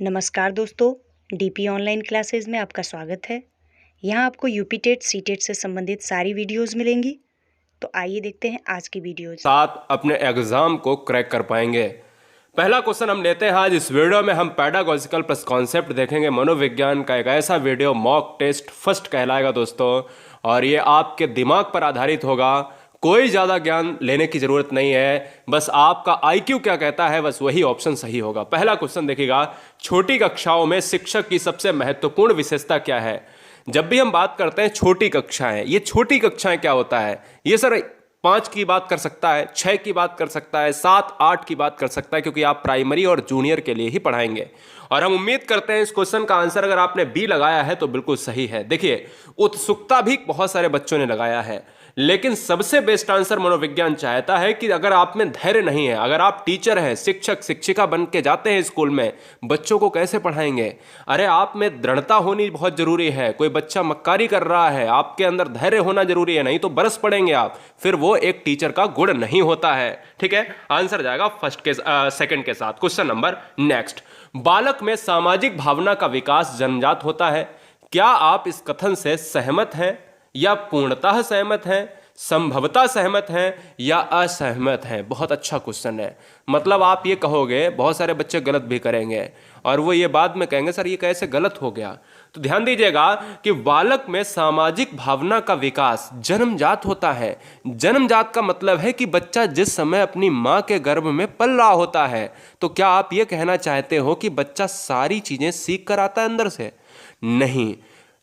नमस्कार दोस्तों, DP online classes में आपका स्वागत है। यहाँ आपको यूपी टेट सी टेट से संबंधित सारी वीडियोस मिलेंगी। तो आइए देखते हैं आज की वीडियोज। साथ अपने एग्जाम को क्रैक कर पाएंगे। पहला क्वेश्चन हम लेते हैं। आज इस वीडियो में हम पैडागॉजिकल प्लस कॉन्सेप्ट देखेंगे। मनोविज्ञान का एक ऐसा वीडियो मॉक टेस्ट फर्स्ट कहलाएगा दोस्तों, और ये आपके दिमाग पर आधारित होगा। कोई ज़्यादा ज्ञान लेने की जरूरत नहीं है, बस आपका आईक्यू क्या कहता है बस वही ऑप्शन सही होगा। पहला क्वेश्चन देखिएगा, छोटी कक्षाओं में शिक्षक की सबसे महत्वपूर्ण विशेषता क्या है? जब भी हम बात करते हैं छोटी कक्षाएं, ये छोटी कक्षाएं क्या होता है? ये सर 5 की बात कर सकता है, 6 की बात कर सकता है, 7 8 की बात कर सकता है, क्योंकि आप प्राइमरी और जूनियर के लिए ही पढ़ाएंगे। और हम उम्मीद करते हैं इस क्वेश्चन का आंसर अगर आपने बी लगाया है तो बिल्कुल सही है। देखिए, उत्सुकता भी बहुत सारे बच्चों ने लगाया है, लेकिन सबसे बेस्ट आंसर मनोविज्ञान चाहता है कि अगर आप में धैर्य नहीं है, अगर आप टीचर हैं, शिक्षक शिक्षिका बन के जाते हैं स्कूल में, बच्चों को कैसे पढ़ाएंगे? अरे आप में दृढ़ता होनी बहुत जरूरी है। कोई बच्चा मक्कारी कर रहा है, आपके अंदर धैर्य होना जरूरी है, नहीं तो बरस पड़ेंगे आप, फिर वो एक टीचर का गुण नहीं होता है। ठीक है, आंसर जाएगा सेकंड के साथ। क्वेश्चन नंबर नेक्स्ट, बालक में सामाजिक भावना का विकास जन्मजात होता है। क्या आप इस कथन से सहमत हैं, या पूर्णतः सहमत हैं, संभवतः सहमत हैं, या असहमत हैं? बहुत अच्छा क्वेश्चन है। मतलब आप ये कहोगे, बहुत सारे बच्चे गलत भी करेंगे और वो ये बाद में कहेंगे सर ये कैसे गलत हो गया। तो ध्यान दीजिएगा कि बालक में सामाजिक भावना का विकास जन्मजात होता है। जन्मजात का मतलब है कि बच्चा जिस समय अपनी मां के गर्भ में पल रहा होता है। तो क्या आप ये कहना चाहते हो कि बच्चा सारी चीजें सीख कर आता है अंदर से? नहीं,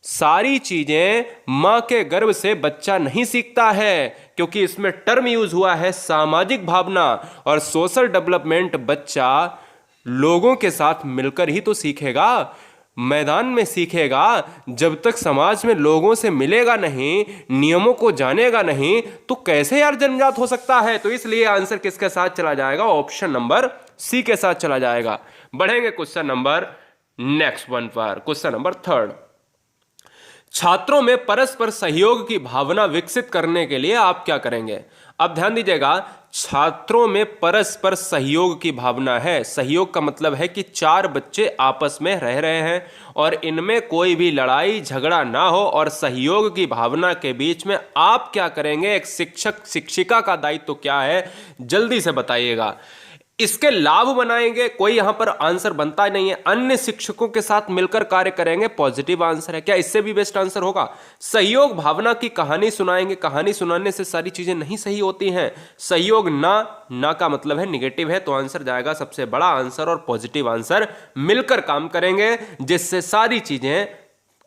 सारी चीजें मां के गर्भ से बच्चा नहीं सीखता है, क्योंकि इसमें टर्म यूज हुआ है सामाजिक भावना। और सोशल डेवलपमेंट बच्चा लोगों के साथ मिलकर ही तो सीखेगा, मैदान में सीखेगा। जब तक समाज में लोगों से मिलेगा नहीं, नियमों को जानेगा नहीं, तो कैसे यार जन्मजात हो सकता है? तो इसलिए आंसर किसके साथ चला जाएगा? ऑप्शन नंबर सी के साथ चला जाएगा। बढ़ेंगे क्वेश्चन नंबर नेक्स्ट वन पर। क्वेश्चन नंबर थर्ड, छात्रों में परस्पर सहयोग की भावना विकसित करने के लिए आप क्या करेंगे? अब ध्यान दीजिएगा, छात्रों में परस्पर सहयोग की भावना है। सहयोग का मतलब है कि 4 बच्चे आपस में रह रहे हैं और इनमें कोई भी लड़ाई झगड़ा ना हो, और सहयोग की भावना के बीच में आप क्या करेंगे? एक शिक्षक शिक्षिका का दायित्व क्या है, जल्दी से बताइएगा। इसके लाभ बनाएंगे, कोई यहां पर आंसर बनता नहीं है। अन्य शिक्षकों के साथ मिलकर कार्य करेंगे, पॉजिटिव आंसर है। क्या इससे भी बेस्ट आंसर होगा? सहयोग भावना की कहानी सुनाएंगे, कहानी सुनाने से सारी चीजें नहीं सही होती हैं। सहयोग ना का मतलब है निगेटिव है, तो आंसर जाएगा सबसे बड़ा आंसर और पॉजिटिव आंसर। मिलकर काम करेंगे जिससे सारी चीजें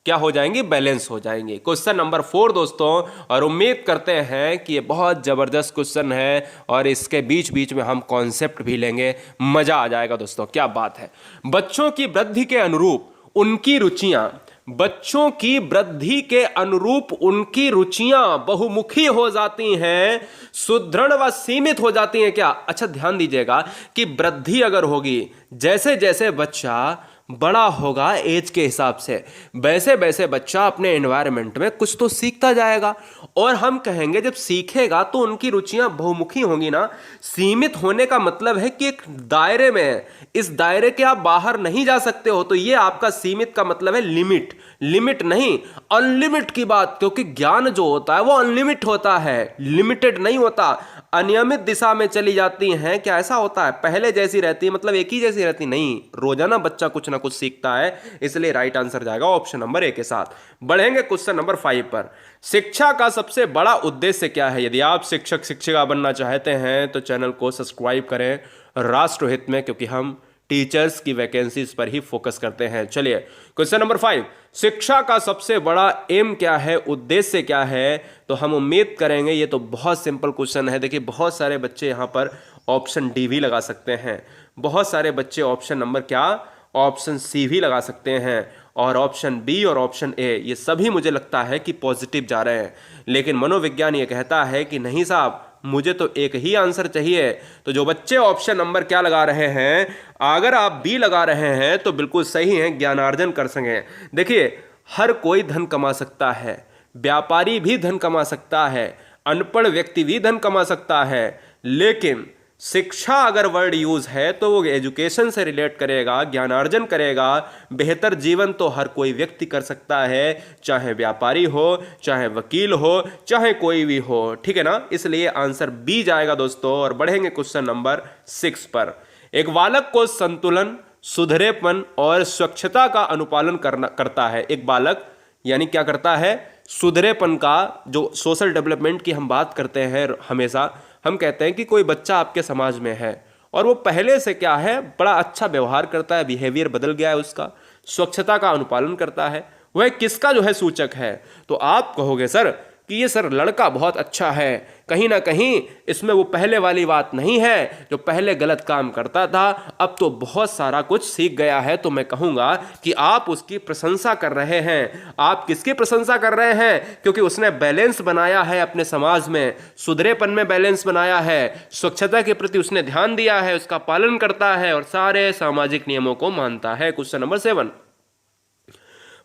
क्या हो जाएंगी? बैलेंस हो जाएंगी। क्वेश्चन नंबर 4 दोस्तों, और उम्मीद करते हैं कि ये बहुत जबरदस्त क्वेश्चन है और इसके बीच बीच में हम कॉन्सेप्ट भी लेंगे, मजा आ जाएगा दोस्तों। क्या बात है। बच्चों की वृद्धि के अनुरूप उनकी रुचियां, बच्चों की वृद्धि के अनुरूप उनकी रुचियां बहुमुखी हो जाती हैं, सुदृढ़ व सीमित हो जाती हैं। क्या? अच्छा ध्यान दीजिएगा कि वृद्धि अगर होगी, जैसे जैसे बच्चा बड़ा होगा एज के हिसाब से, वैसे वैसे बच्चा अपने एनवायरनमेंट में कुछ तो सीखता जाएगा। और हम कहेंगे जब सीखेगा तो उनकी रुचियां बहुमुखी होंगी ना। सीमित होने का मतलब है कि एक दायरे में है, इस दायरे के आप बाहर नहीं जा सकते हो। तो ये आपका सीमित का मतलब है लिमिट। लिमिट नहीं, अनलिमिट की बात, क्योंकि ज्ञान जो होता है वो अनलिमिट होता है, लिमिटेड नहीं होता। अनियमित दिशा में चली जाती हैं, क्या ऐसा होता है? पहले जैसी रहती है, मतलब एक ही जैसी रहती नहीं, रोजाना बच्चा कुछ ना कुछ सीखता है। इसलिए राइट आंसर जाएगा ऑप्शन नंबर ए के साथ। बढ़ेंगे क्वेश्चन नंबर 5 पर। शिक्षा का सबसे बड़ा उद्देश्य क्या है? यदि आप शिक्षक शिक्षिका बनना चाहते हैं तो चैनल को सब्सक्राइब करें राष्ट्रहित में, क्योंकि हम टीचर्स की वैकेंसीज पर ही फोकस करते हैं। चलिए क्वेश्चन नंबर 5, शिक्षा का सबसे बड़ा एम क्या है, उद्देश्य क्या है? तो हम उम्मीद करेंगे, ये तो बहुत सिंपल क्वेश्चन है। देखिए, बहुत सारे बच्चे यहां पर ऑप्शन डी भी लगा सकते हैं, बहुत सारे बच्चे ऑप्शन नंबर क्या, ऑप्शन सी भी लगा सकते हैं, और ऑप्शन बी और ऑप्शन ए, ये सभी मुझे लगता है कि पॉजिटिव जा रहे हैं। लेकिन मनोविज्ञान ये कहता है कि नहीं साहब, मुझे तो एक ही आंसर चाहिए। तो जो बच्चे ऑप्शन नंबर क्या लगा रहे हैं, अगर आप बी लगा रहे हैं तो बिल्कुल सही है, ज्ञानार्जन कर सकें। देखिए, हर कोई धन कमा सकता है, व्यापारी भी धन कमा सकता है, अनपढ़ व्यक्ति भी धन कमा सकता है, लेकिन शिक्षा अगर वर्ड यूज है तो वो एजुकेशन से रिलेट करेगा, ज्ञानार्जन करेगा। बेहतर जीवन तो हर कोई व्यक्ति कर सकता है, चाहे व्यापारी हो, चाहे वकील हो, चाहे कोई भी हो, ठीक है ना। इसलिए आंसर बी जाएगा दोस्तों। और बढ़ेंगे क्वेश्चन नंबर 6 पर। एक बालक को संतुलन, सुधरेपन और स्वच्छता का अनुपालन करता है। एक बालक यानी क्या करता है? सुधरेपन का, जो सोशल डेवलपमेंट की हम बात करते हैं हमेशा, हम कहते हैं कि कोई बच्चा आपके समाज में है और वो पहले से क्या है, बड़ा अच्छा व्यवहार करता है, बिहेवियर बदल गया है उसका, स्वच्छता का अनुपालन करता है, वह किसका जो है सूचक है? तो आप कहोगे सर कि ये सर लड़का बहुत अच्छा है, कहीं ना कहीं इसमें वो पहले वाली बात नहीं है, जो पहले गलत काम करता था अब तो बहुत सारा कुछ सीख गया है। तो मैं कहूँगा कि आप उसकी प्रशंसा कर रहे हैं। आप किसकी प्रशंसा कर रहे हैं? क्योंकि उसने बैलेंस बनाया है अपने समाज में, सुधरेपन में बैलेंस बनाया है, स्वच्छता के प्रति उसने ध्यान दिया है, उसका पालन करता है और सारे सामाजिक नियमों को मानता है। क्वेश्चन नंबर 7,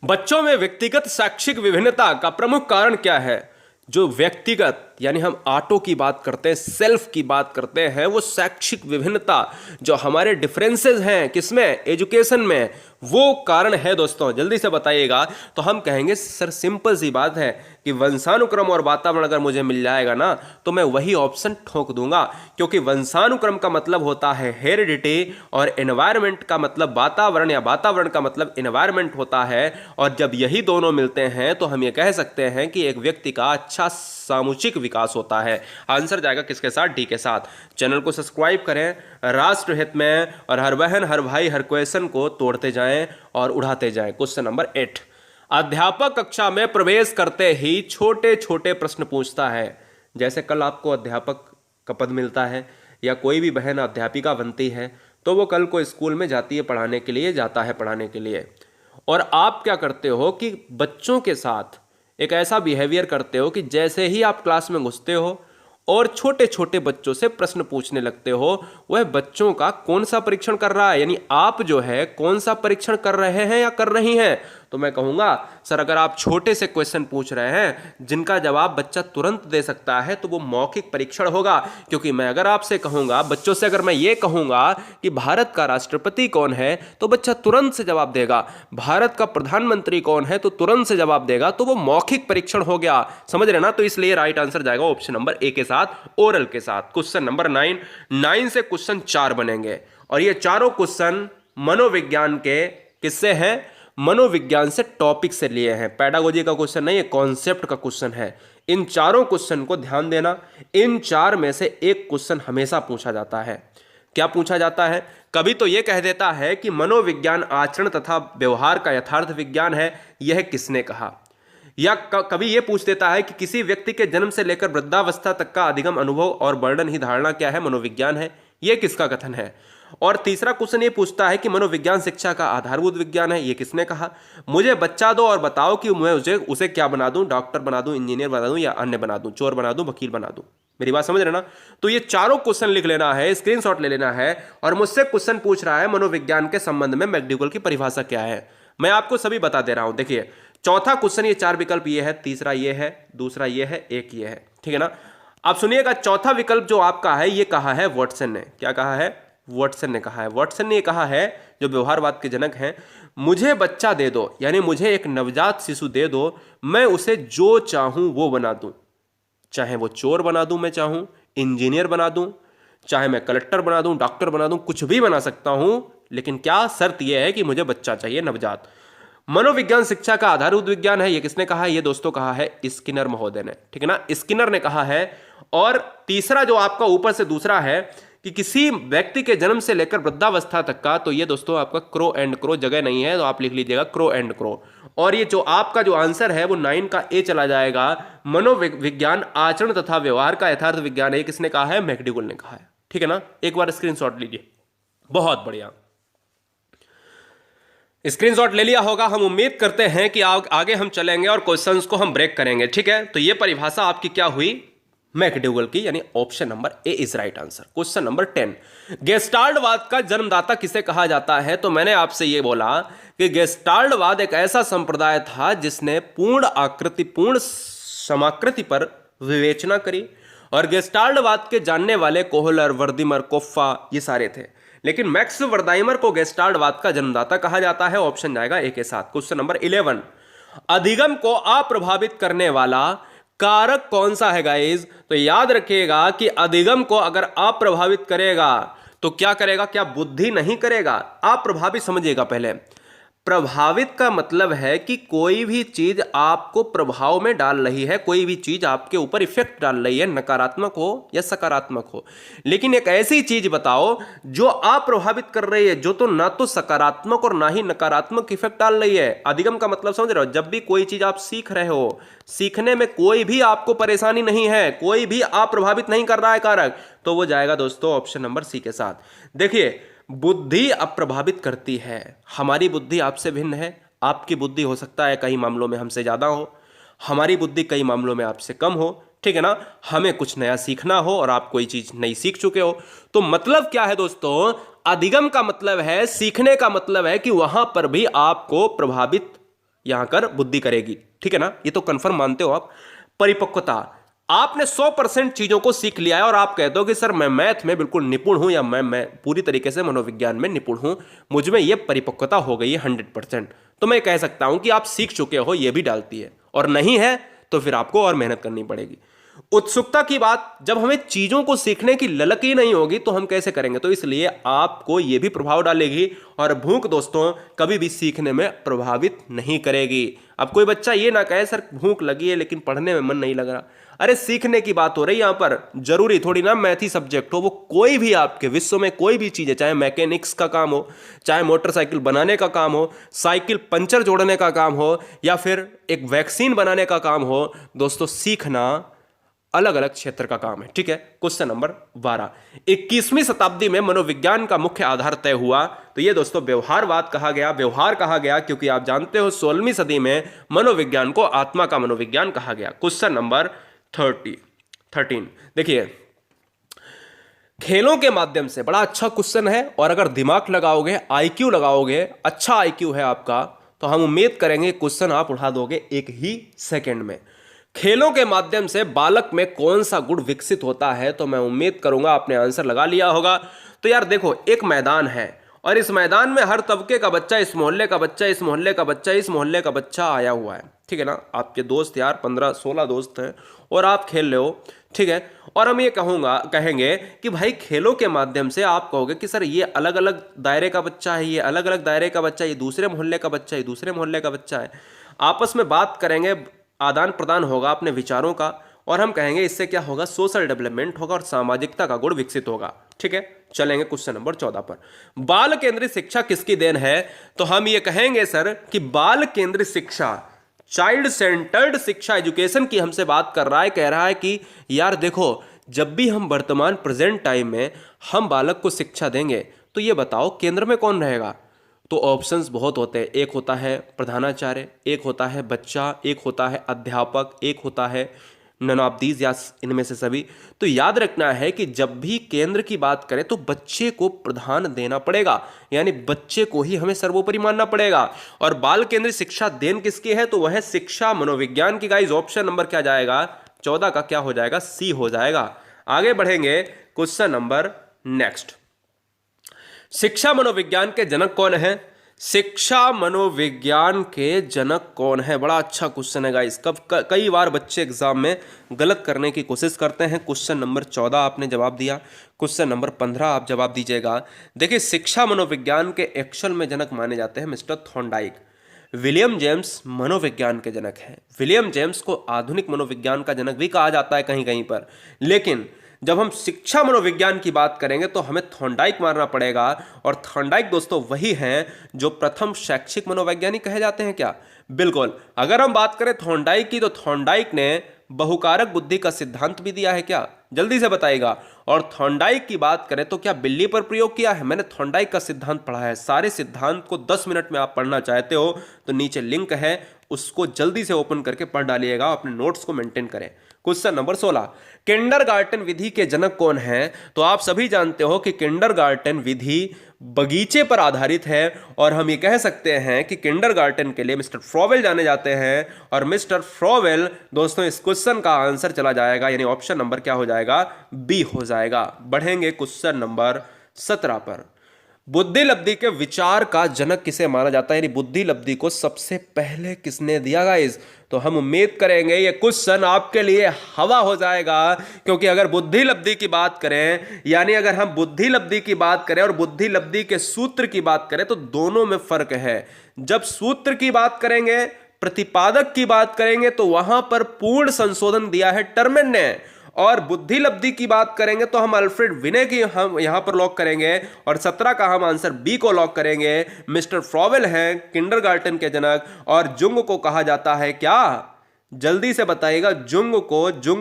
बच्चों में व्यक्तिगत शैक्षिक विभिन्नता का प्रमुख कारण क्या है? जो व्यक्तिगत यानी हम ऑटो की बात करते हैं, सेल्फ की बात करते हैं, वो शैक्षिक विभिन्नता जो हमारे डिफरेंसेस हैं किसमें? एजुकेशन में, वो कारण है दोस्तों। जल्दी से बताइएगा। तो हम कहेंगे सर सिंपल सी बात है कि वंशानुक्रम और वातावरण अगर मुझे मिल जाएगा ना तो मैं वही ऑप्शन ठोक दूंगा, क्योंकि वंशानुक्रम का मतलब होता है हेरिडिटी और एनवायरनमेंट का मतलब वातावरण, या वातावरण का मतलब एनवायरनमेंट होता है। और जब यही दोनों मिलते हैं तो हम ये कह सकते हैं कि एक व्यक्ति का अच्छा सामूहिक विकास होता है। आंसर जाएगा किसके साथ? डी के साथ। चैनल को सब्सक्राइब करें राष्ट्र हित में, और हर बहन हर भाई हर क्वेश्चन को तोड़ते जाएं और उड़ाते जाएं। क्वेश्चन नंबर 8, अध्यापक कक्षा में प्रवेश करते ही छोटे छोटे प्रश्न पूछता है। जैसे कल आपको अध्यापक का पद मिलता है या कोई भी बहन अध्यापिका बनती है तो वो कल को स्कूल में जाती है पढ़ाने के लिए, जाता है पढ़ाने के लिए, और आप क्या करते हो कि बच्चों के साथ एक ऐसा बिहेवियर करते हो कि जैसे ही आप क्लास में घुसते हो और छोटे छोटे बच्चों से प्रश्न पूछने लगते हो, वह बच्चों का कौन सा परीक्षण कर रहा है? यानी आप जो है कौन सा परीक्षण कर रहे हैं या कर रही हैं? तो मैं कहूँगा सर अगर आप छोटे से क्वेश्चन पूछ रहे हैं जिनका जवाब बच्चा तुरंत दे सकता है तो वो मौखिक परीक्षण होगा। क्योंकि मैं अगर आपसे कहूँगा, बच्चों से अगर मैं ये कहूँगा कि भारत का राष्ट्रपति कौन है तो बच्चा तुरंत से जवाब देगा, भारत का प्रधानमंत्री कौन है तो तुरंत से जवाब देगा, तो वो मौखिक परीक्षण हो गया। समझ रहे ना? तो इसलिए राइट आंसर जाएगा ऑप्शन नंबर ए के साथ, ओरल के साथ। क्वेश्चन नंबर 9 से क्वेश्चन 4 बनेंगे और ये चारों क्वेश्चन मनोविज्ञान के किससे हैं? मनोविज्ञान से टॉपिक से लिए हैं। पैडागोजी का क्वेश्चन नहीं है, कॉन्सेप्ट का क्वेश्चन है। इन चारों क्वेश्चन को ध्यान देना। इन 4 में से एक क्वेश्चन हमेशा पूछा जाता है। क्या पूछा जाता है? कभी तो यह कह देता है कि मनोविज्ञान आचरण तथा व्यवहार का यथार्थ विज्ञान है, यह किसने कहा? या कभी यह पूछ देता है कि किसी व्यक्ति के जन्म से लेकर वृद्धावस्था तक का अधिगम अनुभव और वर्णन ही धारणा क्या है? मनोविज्ञान है, यह किसका कथन है? और तीसरा क्वेश्चन ये पूछता है कि मनोविज्ञान शिक्षा का आधारभूत विज्ञान है, ये किसने कहा? मुझे बच्चा दो और बताओ कि मैं उसे क्या बना दूं, डॉक्टर बना दूं, इंजीनियर बना दूं या अन्य बना दूं, चोर बना दूं, वकील बना दूं। मेरी बात समझ रहे ना? तो ये चारों क्वेश्चन लिख लेना है, स्क्रीनशॉट ले लेना है। और मुझसे क्वेश्चन पूछ रहा है मनोविज्ञान के संबंध में मैकडूगल की परिभाषा क्या है। मैं आपको सभी बता दे रहा हूं। देखिए चौथा क्वेश्चन, ये 4 विकल्प ये है, तीसरा ये है, दूसरा ये है, एक ये है, ठीक है ना? आप सुनिएगा, चौथा विकल्प जो आपका है ये कहा है वाटसन ने। क्या कहा है? वाटसन ने कहा है। वाटसन ने कहा है, जो व्यवहारवाद के जनक हैं, मुझे बच्चा दे दो, यानी मुझे एक नवजात शिशु दे दो, मैं उसे जो चाहूं वो बना दूं। चाहे वो चोर बना दूं, मैं चाहूं इंजीनियर बना दूं, चाहे मैं कलेक्टर बना दूं, डॉक्टर बना दूं, कुछ भी बना सकता हूं, लेकिन क्या शर्त यह है कि मुझे बच्चा चाहिए, नवजात। मनोविज्ञान शिक्षा का आधारभूत विज्ञान है, ये किसने कहा है? ये दोस्तों कहा है स्किनर महोदय ने, ठीक है ना? स्किनर ने कहा है। और तीसरा जो आपका ऊपर से दूसरा है कि किसी व्यक्ति के जन्म से लेकर वृद्धावस्था तक का, तो ये दोस्तों आपका क्रो एंड क्रो, जगह नहीं है तो आप लिख लीजिएगा क्रो एंड क्रो। और ये जो आपका जो आंसर है वो 9 का ए चला जाएगा। मनोविज्ञान आचरण तथा व्यवहार का यथार्थ विज्ञान है, किसने कहा है? मैकडूगल ने कहा है, ठीक है ना? एक बार स्क्रीनशॉट लीजिए। बहुत बढ़िया, स्क्रीनशॉट ले लिया होगा। हम उम्मीद करते हैं कि आगे हम चलेंगे और क्वेश्चंस को हम ब्रेक करेंगे, ठीक है? तो ये परिभाषा आपकी क्या हुई? मैकडूगल की, यानी option number A is right answer. Question number 10, गेस्टाल्टवाद का जन्मदाता किसे कहा जाता है? तो मैंने आपसे ये बोला कि गेस्टाल्टवाद एक ऐसा संप्रदाय था जिसने पूर्ण आकृति, पूर्ण समाकृति पर विवेचना करी और गेस्टाल्टवाद के जानने वाले कोहलर, वर्दीमर, कोफ्फा ये सारे थे। लेकिन मैक्स वर्दाइमर को गेस्टाल्टवाद का जन्मदाता कहा जाता है। ऑप्शन जाएगा ए के साथ। क्वेश्चन नंबर 11, अधिगम को अप्रभावित करने वाला कारक कौन सा है गाइस? तो याद रखिएगा कि अधिगम को अगर अप्रभावित करेगा तो क्या करेगा? क्या बुद्धि नहीं करेगा? अप्रभावित समझिएगा पहले। प्रभावित का मतलब है कि कोई भी चीज आपको प्रभाव में डाल रही है, कोई भी चीज आपके ऊपर इफेक्ट डाल रही है, नकारात्मक हो या सकारात्मक हो। लेकिन एक ऐसी चीज बताओ जो अप्रभावित कर रही है, जो तो ना तो सकारात्मक और ना ही नकारात्मक इफेक्ट डाल रही है। अधिगम का मतलब समझ रहे हो? जब भी कोई चीज आप सीख रहे हो, सीखने में कोई भी आपको परेशानी नहीं है, कोई भी अप्रभावित नहीं कर रहा है कारक, तो वो जाएगा दोस्तों ऑप्शन नंबर सी के साथ। देखिए, बुद्धि अप्रभावित करती है। हमारी बुद्धि आपसे भिन्न है। आपकी बुद्धि हो सकता है कई मामलों में हमसे ज्यादा हो, हमारी बुद्धि कई मामलों में आपसे कम हो, ठीक है ना। हमें कुछ नया सीखना हो और आप कोई चीज नई सीख चुके हो। तो मतलब क्या है दोस्तों? अधिगम का मतलब है, सीखने का मतलब है कि वहां पर भी आपको प्रभावित यहां कर बुद्धि करेगी, ठीक है ना। ये तो कंफर्म मानते हो आप। परिपक्वता, आपने 100% चीजों को सीख लिया है और आप कहते हो कि सर मैं मैथ में बिल्कुल निपुण हूं, या मैं पूरी तरीके से मनोविज्ञान में निपुण हूं, मुझ में यह परिपक्वता हो गई है 100%। तो मैं कह सकता हूं कि आप सीख चुके हो, यह भी डालती है। और नहीं है तो फिर आपको और मेहनत करनी पड़ेगी। उत्सुकता की बात, जब हमें चीजों को सीखने की ललक ही नहीं होगी तो हम कैसे करेंगे? तो इसलिए आपको यह भी प्रभाव डालेगी। और भूख दोस्तों कभी भी सीखने में प्रभावित नहीं करेगी। अब कोई बच्चा ये ना कहे सर भूख लगी है लेकिन पढ़ने में मन नहीं लग रहा। अरे सीखने की बात हो रही है यहां पर, जरूरी थोड़ी ना मैथ ही सब्जेक्ट हो। वो कोई भी आपके विश्व में कोई भी चीज है, चाहे मैकेनिक्स का काम हो, चाहे मोटरसाइकिल बनाने का काम हो, साइकिल पंचर जोड़ने का काम हो, या फिर एक वैक्सीन बनाने का काम हो, दोस्तों सीखना अलग अलग क्षेत्र का काम है, ठीक है। क्वेश्चन नंबर 12, 21वीं शताब्दी में मनोविज्ञान का मुख्य आधार तय हुआ। तो ये दोस्तों व्यवहारवाद कहा गया। व्यवहार कहा गया क्योंकि आप जानते हो 16वीं सदी में मनोविज्ञान को आत्मा का मनोविज्ञान कहा गया। क्वेश्चन नंबर 13, देखिए, खेलों के माध्यम से, बड़ा अच्छा क्वेश्चन है, और अगर दिमाग लगाओगे, आईक्यू लगाओगे, अच्छा आईक्यू है आपका, तो हम उम्मीद करेंगे क्वेश्चन आप उठा दोगे एक ही सेकंड में। खेलों के माध्यम से बालक में कौन सा गुण विकसित होता है? तो मैं उम्मीद करूंगा आपने आंसर लगा लिया होगा। तो यार देखो, एक मैदान है और इस मैदान में हर तबके का बच्चा, इस मोहल्ले का बच्चा, इस मोहल्ले का बच्चा, इस मोहल्ले का बच्चा आया हुआ है, ठीक है ना। आपके दोस्त यार 15-16 दोस्त हैं और आप खेल रहे हो, ठीक है। और हम ये कहेंगे कि भाई खेलों के माध्यम से आप कहोगे कि सर ये अलग अलग दायरे का बच्चा है, ये अलग अलग दायरे का बच्चा है, ये दूसरे मोहल्ले का बच्चा है, ये दूसरे मोहल्ले का बच्चा है। आपस में बात करेंगे, आदान प्रदान होगा अपने विचारों का, और हम कहेंगे इससे क्या होगा? सोशल डेवलपमेंट होगा और सामाजिकता का गुण विकसित होगा, ठीक है। चलेंगे क्वेश्चन नंबर 14 पर। बाल केंद्रित शिक्षा किसकी देन है? तो हम ये कहेंगे सर कि बाल केंद्रित शिक्षा, चाइल्ड सेंटर्ड शिक्षा, एजुकेशन की हमसे बात कर रहा है। कह रहा है कि यार देखो, जब भी हम वर्तमान प्रेजेंट टाइम में हम बालक को शिक्षा देंगे तो ये बताओ केंद्र में कौन रहेगा? तो ऑप्शंस बहुत होते हैं। एक होता है प्रधानाचार्य, एक होता है बच्चा, एक होता है अध्यापक, एक होता है नन ऑफ दीज या इनमें से सभी। तो याद रखना है कि जब भी केंद्र की बात करें तो बच्चे को प्रधान देना पड़ेगा, यानी बच्चे को ही हमें सर्वोपरि मानना पड़ेगा। और बाल केंद्रित शिक्षा देन किसकी है? तो वह है शिक्षा मनोविज्ञान की। गाइस ऑप्शन नंबर क्या जाएगा? 14 का क्या हो जाएगा? सी हो जाएगा। आगे बढ़ेंगे क्वेश्चन नंबर नेक्स्ट। शिक्षा मनोविज्ञान के जनक कौन है? शिक्षा मनोविज्ञान के जनक कौन है? बड़ा अच्छा क्वेश्चन है गाइस। कई बार बच्चे एग्जाम में गलत करने की कोशिश करते हैं। क्वेश्चन नंबर 14 आपने जवाब दिया, क्वेश्चन नंबर 15 आप जवाब दीजिएगा। देखिए, शिक्षा मनोविज्ञान के एक्चुअल में जनक माने जाते हैं मिस्टर थॉर्नडाइक। विलियम जेम्स मनोविज्ञान के जनक हैं। विलियम जेम्स को आधुनिक मनोविज्ञान का जनक भी कहा जाता है कहीं कहीं पर, लेकिन जब हम शिक्षा मनोविज्ञान की बात करेंगे तो हमें थॉर्नडाइक मानना पड़ेगा। और थॉर्नडाइक दोस्तों वही हैं जो प्रथम शैक्षिक मनोवैज्ञानिक कहे जाते हैं क्या? बिल्कुल। अगर हम बात करें थॉर्नडाइक की, तो थॉर्नडाइक ने बहुकारक बुद्धि का सिद्धांत भी दिया है क्या? जल्दी से बताइएगा। और थॉर्नडाइक की बात करें तो क्या बिल्ली पर प्रयोग किया है? मैंने थॉर्नडाइक का सिद्धांत पढ़ा है। सारे सिद्धांत को 10 मिनट में आप पढ़ना चाहते हो तो नीचे लिंक है, उसको जल्दी से ओपन करके पढ़ डालिएगा, अपने नोट्स को मेंटेन करें। क्वेश्चन नंबर 16, किंडरगार्टन विधि के जनक कौन है? तो आप सभी जानते हो कि किंडरगार्टन विधि बगीचे पर आधारित है और हम ये कह सकते हैं कि किंडरगार्टन के लिए मिस्टर फ्रोवेल जाने जाते हैं। और मिस्टर फ्रोवेल दोस्तों इस क्वेश्चन का आंसर चला जाएगा, यानी ऑप्शन नंबर क्या हो जाएगा, बी हो जाएगा। बढ़ेंगे क्वेश्चन नंबर 17 पर। बुद्धि लब्धि के विचार का जनक किसे माना जाता है, यानी बुद्धि लब्धि को सबसे पहले किसने दिया गाइस? तो हम उम्मीद करेंगे ये क्वेश्चन आपके लिए हवा हो जाएगा, क्योंकि अगर बुद्धि लब्धि की बात करें, यानी अगर हम बुद्धि लब्धि की बात करें और बुद्धि लब्धि के सूत्र की बात करें तो दोनों में फर्क है। जब सूत्र की बात करेंगे, प्रतिपादक की बात करेंगे तो वहां पर पूर्ण संशोधन दिया है टर्मेन ने, और बुद्धि लब्धि की बात करेंगे तो हम अल्फ्रेड विने की हम यहां पर लॉक करेंगे और 17 का हम आंसर बी को लॉक करेंगे। मिस्टर फ्रोवेल हैं किंडरगार्टन के जनक, और जुंग को कहा जाता है क्या? जल्दी से बताइएगा। जुंग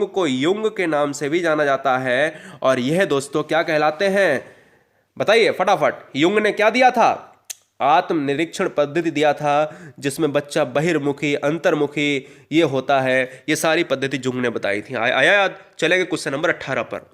को युंग के नाम से भी जाना जाता है। और यह दोस्तों क्या कहलाते हैं, बताइए फटाफट। युंग ने क्या दिया था? आत्मनिरीक्षण पद्धति दिया था, जिसमें बच्चा बहिर्मुखी अंतर्मुखी ये होता है। ये सारी पद्धति जुंग ने बताई थी। आया याद? चलेंगे क्वेश्चन नंबर 18 पर।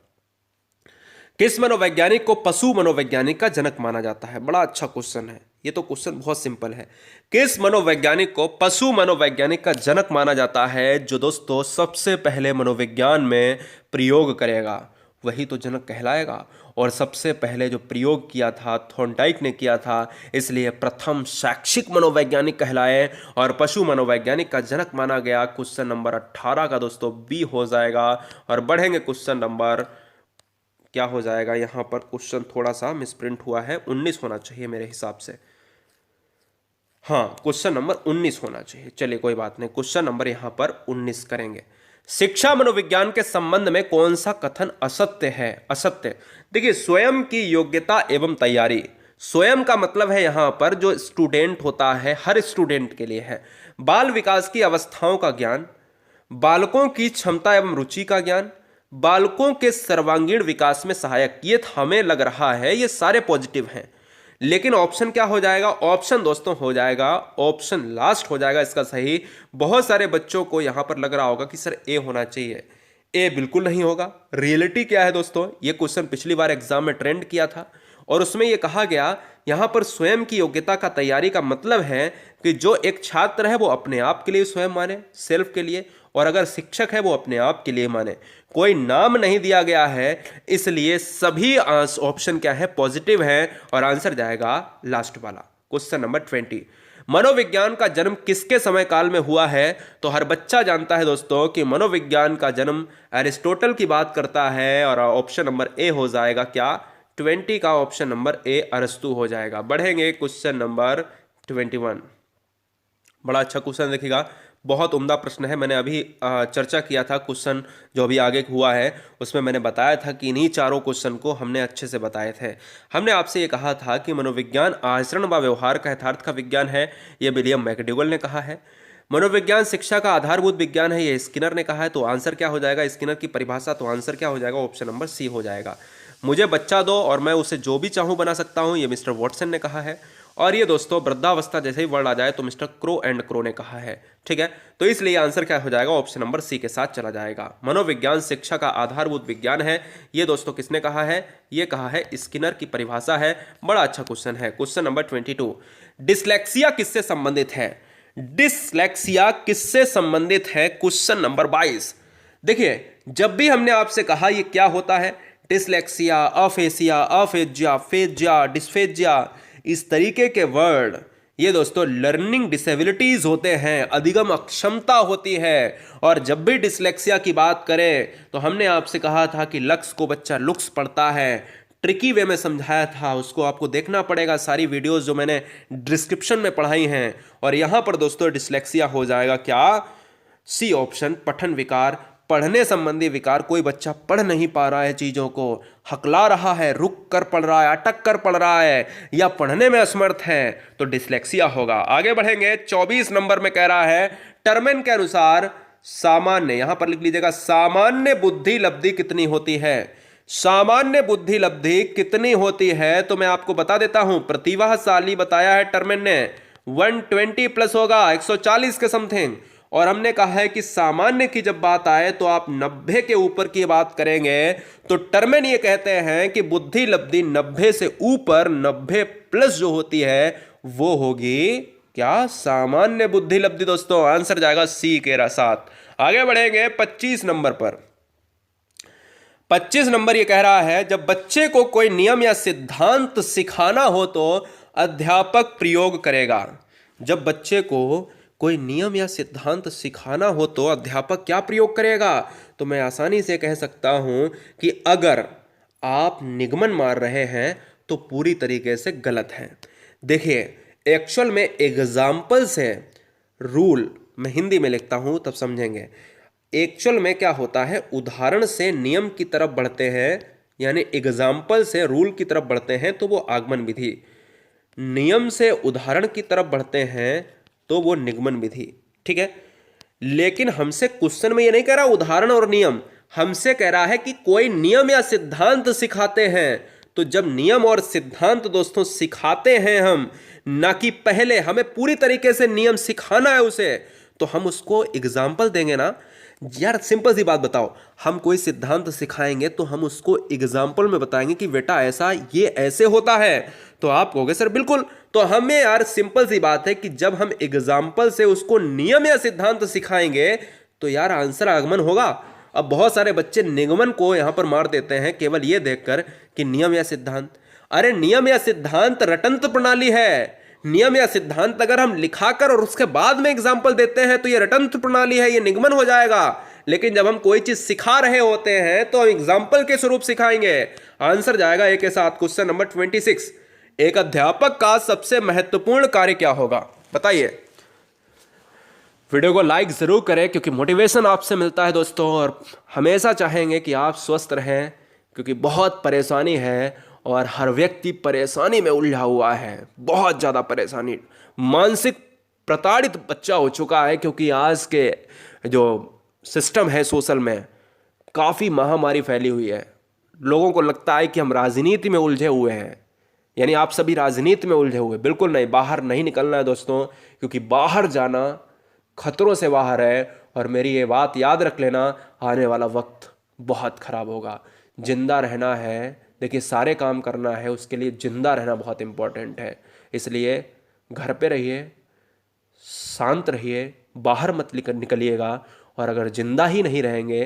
किस मनोवैज्ञानिक को पशु मनोवैज्ञानिक का जनक माना जाता है? बड़ा अच्छा क्वेश्चन है ये, तो क्वेश्चन बहुत सिंपल है। किस मनोवैज्ञानिक को पशु मनोवैज्ञानिक का जनक माना जाता है, जो दोस्तों सबसे पहले मनोविज्ञान में प्रयोग करेगा, वही तो जनक कहलाएगा। और सबसे पहले जो प्रयोग किया था थॉर्नडाइक ने किया था, इसलिए प्रथम शैक्षिक मनोवैज्ञानिक कहलाए और पशु मनोवैज्ञानिक का जनक माना गया। क्वेश्चन नंबर 18 का दोस्तों बी हो जाएगा। और बढ़ेंगे क्वेश्चन नंबर, क्या हो जाएगा यहां पर, क्वेश्चन थोड़ा सा मिसप्रिंट हुआ है, 19 होना चाहिए मेरे हिसाब से। हाँ, क्वेश्चन नंबर 19 होना चाहिए। चलिए कोई बात नहीं, क्वेश्चन नंबर यहां पर 19 करेंगे। शिक्षा मनोविज्ञान के संबंध में कौन सा कथन असत्य है? असत्य, देखिए स्वयं की योग्यता एवं तैयारी। स्वयं का मतलब है यहां पर जो स्टूडेंट होता है, हर स्टूडेंट के लिए है। बाल विकास की अवस्थाओं का ज्ञान, बालकों की क्षमता एवं रुचि का ज्ञान, बालकों के सर्वांगीण विकास में सहायक, ये हमें लग रहा है ये सारे पॉजिटिव हैं। लेकिन ऑप्शन क्या हो जाएगा? ऑप्शन दोस्तों हो जाएगा, ऑप्शन लास्ट हो जाएगा इसका सही। बहुत सारे बच्चों को यहां पर लग रहा होगा कि सर ए होना चाहिए, ए बिल्कुल नहीं होगा। रियलिटी क्या है दोस्तों, ये क्वेश्चन पिछली बार एग्जाम में ट्रेंड किया था और उसमें यह कहा गया यहां पर स्वयं की योग्यता का तैयारी का मतलब है कि जो एक छात्र है वो अपने आप के लिए स्वयं माने, सेल्फ के लिए, और अगर शिक्षक है वो अपने आप के लिए माने। कोई नाम नहीं दिया गया है, इसलिए सभी ऑप्शन क्या है, पॉजिटिव है, और आंसर जाएगा लास्ट वाला। क्वेश्चन नंबर 20, मनोविज्ञान का जन्म किसके समय काल में हुआ है? तो हर बच्चा जानता है दोस्तों कि मनोविज्ञान का जन्म एरिस्टोटल की बात करता है, और ऑप्शन नंबर ए हो जाएगा क्या, 20 का ऑप्शन नंबर ए अरस्तु हो जाएगा। बढ़ेंगे क्वेश्चन नंबर 21। बड़ा अच्छा क्वेश्चन देखिएगा, बहुत उम्दा प्रश्न है। मैंने अभी चर्चा किया था क्वेश्चन जो अभी आगे हुआ है, उसमें मैंने बताया था कि इन्हीं चारों क्वेश्चन को हमने अच्छे से बताए थे। हमने आपसे ये कहा था कि मनोविज्ञान आचरण व व्यवहार का यथार्थ का विज्ञान है, ये विलियम मैकडूगल ने कहा है। मनोविज्ञान शिक्षा का आधारभूत विज्ञान है, ये स्किनर ने कहा है। तो आंसर क्या हो जाएगा, स्किनर की परिभाषा, तो आंसर क्या हो जाएगा, ऑप्शन नंबर सी हो जाएगा। मुझे बच्चा दो और मैं उसे जो भी चाहूँ बना सकता हूँ, ये मिस्टर वॉटसन ने कहा है। और ये दोस्तों वृद्धावस्था जैसे ही वर्ड आ जाए तो मिस्टर क्रो एंड क्रो ने कहा है। ठीक है, तो इसलिए आंसर क्या हो जाएगा, ऑप्शन नंबर सी के साथ चला जाएगा। मनोविज्ञान शिक्षा का आधारभूत विज्ञान है, ये दोस्तों किसने कहा है, ये कहा है स्किनर की परिभाषा है। बड़ा अच्छा क्वेश्चन है। क्वेश्चन नंबर 22, डिसलेक्सिया किससे संबंधित है? डिसलेक्सिया किससे संबंधित है? Question number 22। देखिए, जब भी हमने आपसे कहा ये क्या होता है, डिसलेक्सिया, अफेसिया, अफेजिया, फेजिया, डिस्फेजिया, इस तरीके के वर्ड ये दोस्तों लर्निंग डिसेबिलिटीज होते हैं, अधिगम अक्षमता होती है। और जब भी डिसलेक्सिया की बात करें तो हमने आपसे कहा था कि लक्स को बच्चा लुक्स पढ़ता है, ट्रिकी वे में समझाया था, उसको आपको देखना पड़ेगा, सारी वीडियोस जो मैंने डिस्क्रिप्शन में पढ़ाई हैं। और यहां पर दोस्तों डिसलेक्सिया हो जाएगा क्या, सी ऑप्शन, पठन विकार, पढ़ने संबंधी विकार। कोई बच्चा पढ़ नहीं पा रहा है, चीजों को हकला रहा है, रुक कर पढ़ रहा है, अटक कर पढ़ रहा है, या पढ़ने में असमर्थ है, तो डिसलेक्सिया होगा। आगे बढ़ेंगे, 24 नंबर में कह रहा है टर्मेन के अनुसार सामान्य, यहां पर लिख लीजिएगा, सामान्य बुद्धि लब्धि कितनी होती है? सामान्य बुद्धि लब्धि कितनी होती है? तो मैं आपको बता देता हूं, प्रतिभाशाली बताया है टर्मेन ने, 120 प्लस होगा, 140 के समथिंग। और हमने कहा है कि सामान्य की जब बात आए तो आप 90 के ऊपर की बात करेंगे तो टर्मेन ये कहते हैं कि बुद्धि लब्धि 90 से ऊपर 90 प्लस जो होती है वो होगी क्या, सामान्य बुद्धि लब्धि। दोस्तों आंसर जाएगा सी के साथ। आगे बढ़ेंगे 25 नंबर पर। 25 नंबर ये कह रहा है जब बच्चे को कोई नियम या सिद्धांत सिखाना हो तो अध्यापक प्रयोग करेगा। जब बच्चे को कोई नियम या सिद्धांत सिखाना हो तो अध्यापक क्या प्रयोग करेगा? तो मैं आसानी से कह सकता हूं कि अगर आप निगमन मार रहे हैं तो पूरी तरीके से गलत है। देखिए एक्चुअल में एग्जाम्पल से रूल, मैं हिंदी में लिखता हूं तब समझेंगे। एक्चुअल में क्या होता है, उदाहरण से नियम की तरफ बढ़ते हैं, यानी एग्जाम्पल से रूल की तरफ बढ़ते हैं तो वो आगमन विधि, नियम से उदाहरण की तरफ बढ़ते हैं तो वो निगमन विधि। ठीक है, लेकिन हमसे क्वेश्चन में ये नहीं कह रहा उदाहरण और नियम, हमसे कह रहा है कि कोई नियम या सिद्धांत सिखाते हैं। तो जब नियम और सिद्धांत दोस्तों सिखाते हैं हम, ना कि पहले हमें पूरी तरीके से नियम सिखाना है उसे, तो हम उसको एग्जाम्पल देंगे ना। यार सिंपल सी बात बताओ, हम कोई सिद्धांत सिखाएंगे तो हम उसको एग्जाम्पल में बताएंगे कि बेटा ऐसा ये ऐसे होता है, तो आप कहोगे सर बिल्कुल। तो हमें यार सिंपल सी बात है कि जब हम एग्जाम्पल से उसको नियम या सिद्धांत सिखाएंगे तो यार आंसर आगमन होगा। अब बहुत सारे बच्चे निगमन को यहां पर मार देते हैं केवल ये देखकर कि नियम या सिद्धांत। अरे नियम या सिद्धांत रटंत प्रणाली है। नियम या सिद्धांत अगर हम लिखाकर और उसके बाद में एग्जाम्पल देते हैं तो ये रटंत प्रणाली है, ये निगमन हो जाएगा। लेकिन जब हम कोई चीज सिखा रहे होते हैं तो हम एग्जाम्पल के स्वरूप सिखाएंगे। आंसर जाएगा ए के साथ। क्वेश्चन नंबर 26, एक अध्यापक का सबसे महत्वपूर्ण कार्य क्या होगा? बताइए। वीडियो को लाइक जरूर करें क्योंकि मोटिवेशन आपसे मिलता है दोस्तों, और हमेशा चाहेंगे कि आप स्वस्थ रहें क्योंकि बहुत परेशानी है और हर व्यक्ति परेशानी में उलझा हुआ है, बहुत ज़्यादा परेशानी। मानसिक प्रताड़ित बच्चा हो चुका है क्योंकि आज के जो सिस्टम है सोशल में काफ़ी महामारी फैली हुई है। लोगों को लगता है कि हम राजनीति में उलझे हुए हैं, यानी आप सभी राजनीति में उलझे हुए। बिल्कुल नहीं, बाहर नहीं निकलना है दोस्तों, क्योंकि बाहर जाना खतरों से बाहर है। और मेरी ये बात याद रख लेना, आने वाला वक्त बहुत ख़राब होगा। जिंदा रहना है, देखिए सारे काम करना है, उसके लिए जिंदा रहना बहुत इम्पोर्टेंट है। इसलिए घर पे रहिए, शांत रहिए, बाहर मत निकलिएगा। और अगर जिंदा ही नहीं रहेंगे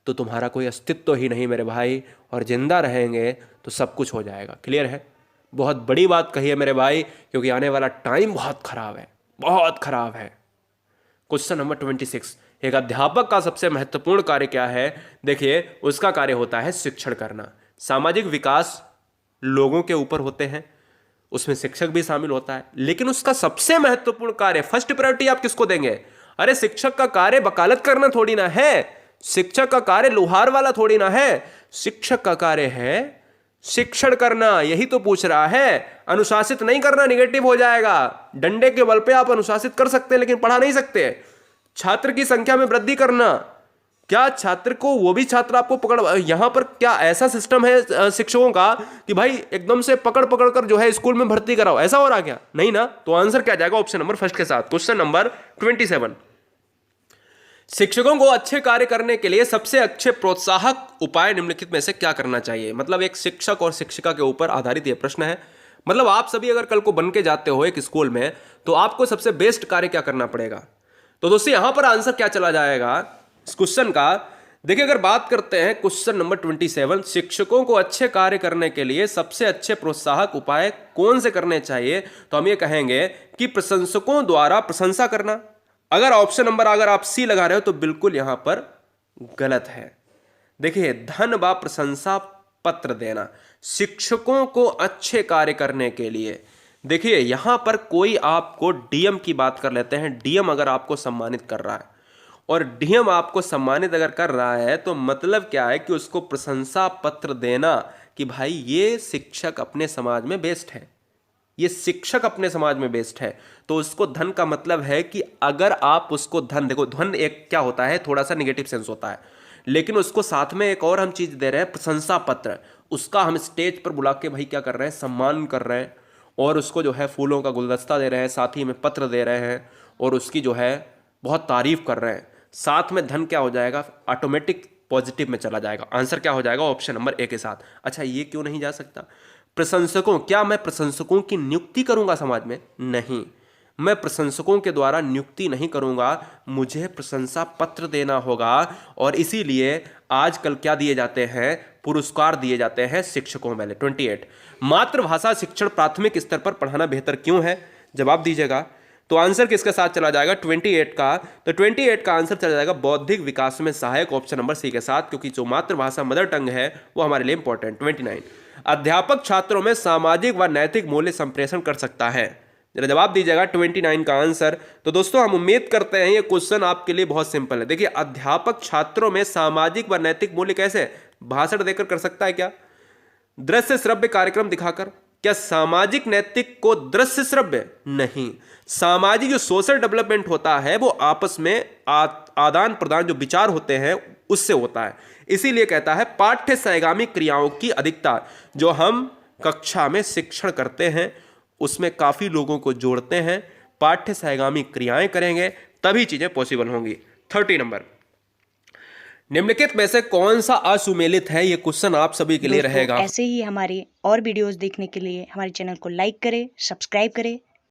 तो तुम्हारा कोई अस्तित्व ही नहीं मेरे भाई, और जिंदा रहेंगे तो सब कुछ हो जाएगा। क्लियर है? बहुत बड़ी बात कही है मेरे भाई, क्योंकि आने वाला टाइम बहुत खराब है, बहुत खराब है। क्वेश्चन नंबर 26, एक अध्यापक का सबसे महत्वपूर्ण कार्य क्या है? देखिए उसका कार्य होता है शिक्षण करना। सामाजिक विकास लोगों के ऊपर होते हैं, उसमें शिक्षक भी शामिल होता है, लेकिन उसका सबसे महत्वपूर्ण कार्य, फर्स्ट प्रायोरिटी आप किसको देंगे? अरे शिक्षक का कार्य वकालत करना थोड़ी ना है, शिक्षक का कार्य लोहार वाला थोड़ी ना है। शिक्षक का कार्य है शिक्षण करना, यही तो पूछ रहा है। अनुशासित नहीं करना, निगेटिव हो जाएगा। डंडे के बल पे आप अनुशासित कर सकते हैं लेकिन पढ़ा नहीं सकते। छात्र की संख्या में वृद्धि करना, क्या छात्र को, वो भी छात्र आपको पकड़, यहां पर क्या ऐसा सिस्टम है शिक्षकों का कि भाई एकदम से पकड़ पकड़ कर जो है स्कूल में भर्ती कराओ, ऐसा हो रहा क्या? नहीं ना। तो आंसर क्या जाएगा? ऑप्शन नंबर फर्स्ट के साथ। क्वेश्चन नंबर 27, शिक्षकों को अच्छे कार्य करने के लिए सबसे अच्छे प्रोत्साहक उपाय निम्नलिखित में से क्या करना चाहिए? मतलब एक शिक्षक और शिक्षिका के ऊपर आधारित यह प्रश्न है। मतलब आप सभी अगर कल को बन के जाते हो एक स्कूल में तो आपको सबसे बेस्ट कार्य क्या करना पड़ेगा? तो दोस्तों यहां पर आंसर क्या चला जाएगा इस क्वेश्चन का? देखिए अगर बात करते हैं क्वेश्चन नंबर 27, शिक्षकों को अच्छे कार्य करने के लिए सबसे अच्छे प्रोत्साहक उपाय कौन से करने चाहिए, तो हम ये कहेंगे कि प्रशंसकों द्वारा प्रशंसा करना। अगर ऑप्शन नंबर अगर आप सी लगा रहे हो तो बिल्कुल यहां पर गलत है। देखिए धन व प्रशंसा पत्र देना शिक्षकों को अच्छे कार्य करने के लिए। देखिए यहां पर कोई आपको डीएम की बात कर लेते हैं, डीएम अगर आपको सम्मानित कर रहा है और डीएम आपको सम्मानित अगर कर रहा है तो मतलब क्या है कि उसको प्रशंसा पत्र देना कि भाई ये शिक्षक अपने समाज में बेस्ट है, ये शिक्षक अपने समाज में बेस्ट है। तो उसको धन का मतलब है कि अगर आप उसको धन, देखो धन एक क्या होता है, थोड़ा सा निगेटिव सेंस होता है, लेकिन उसको साथ में एक और हम चीज दे रहे हैं, प्रशंसा पत्र। उसका हम स्टेज पर बुला के भाई क्या कर रहे हैं, सम्मान कर रहे हैं, और उसको जो है फूलों का गुलदस्ता दे रहे हैं, साथ ही में पत्र दे रहे हैं, और उसकी जो है बहुत तारीफ कर रहे हैं, साथ में धन क्या हो जाएगा, ऑटोमेटिक पॉजिटिव में चला जाएगा। आंसर क्या हो जाएगा, ऑप्शन नंबर ए के साथ। अच्छा, ये क्यों नहीं जा सकता? प्रशंसकों, क्या मैं प्रशंसकों की नियुक्ति करूंगा समाज में? नहीं, मैं प्रशंसकों के द्वारा नियुक्ति नहीं करूंगा, मुझे प्रशंसा पत्र देना होगा। और इसीलिए आजकल क्या दिए जाते हैं, पुरस्कार दिए जाते हैं शिक्षकों वाले। 28, मातृभाषा शिक्षण प्राथमिक स्तर पर पढ़ाना बेहतर क्यों है? जवाब दीजिएगा। तो आंसर किसके साथ चला जाएगा 28 का? तो 28 का आंसर चला जाएगा बौद्धिक विकास में सहायक, ऑप्शन नंबर सी के साथ, क्योंकि जो मातृभाषा मदर टंग है वो हमारे लिए इंपॉर्टेंट। 29, अध्यापक छात्रों में सामाजिक व नैतिक मूल्य संप्रेषण कर सकता है। जरा जवाब दीजिएगा 29 का आंसर। तो दोस्तों हम उम्मीद करते हैं ये क्वेश्चन आपके लिए बहुत सिंपल है। देखिए, अध्यापक छात्रों में सामाजिक व नैतिक मूल्य कैसे, भाषण देकर कर सकता है क्या? दृश्य श्रव्य कार्यक्रम दिखाकर? क्या सामाजिक नैतिक को दृश्य श्रव्य? नहीं, सामाजिक जो सोशल डेवलपमेंट होता है वो आपस में आदान प्रदान जो विचार होते हैं उससे होता है। इसीलिए कहता है पाठ्य सहगामी क्रियाओं की अधिकता, जो हम कक्षा में शिक्षण करते हैं उसमें काफी लोगों को जोड़ते हैं, पाठ्य सहगामी क्रियाएं करेंगे तभी चीजें पॉसिबल होंगी। 30 नंबर, निम्नलिखित में से कौन सा असुमेलित है? ये क्वेश्चन आप सभी के लिए रहेगा। ऐसे ही हमारे और वीडियोस देखने के लिए हमारे चैनल को लाइक करें, सब्सक्राइब करें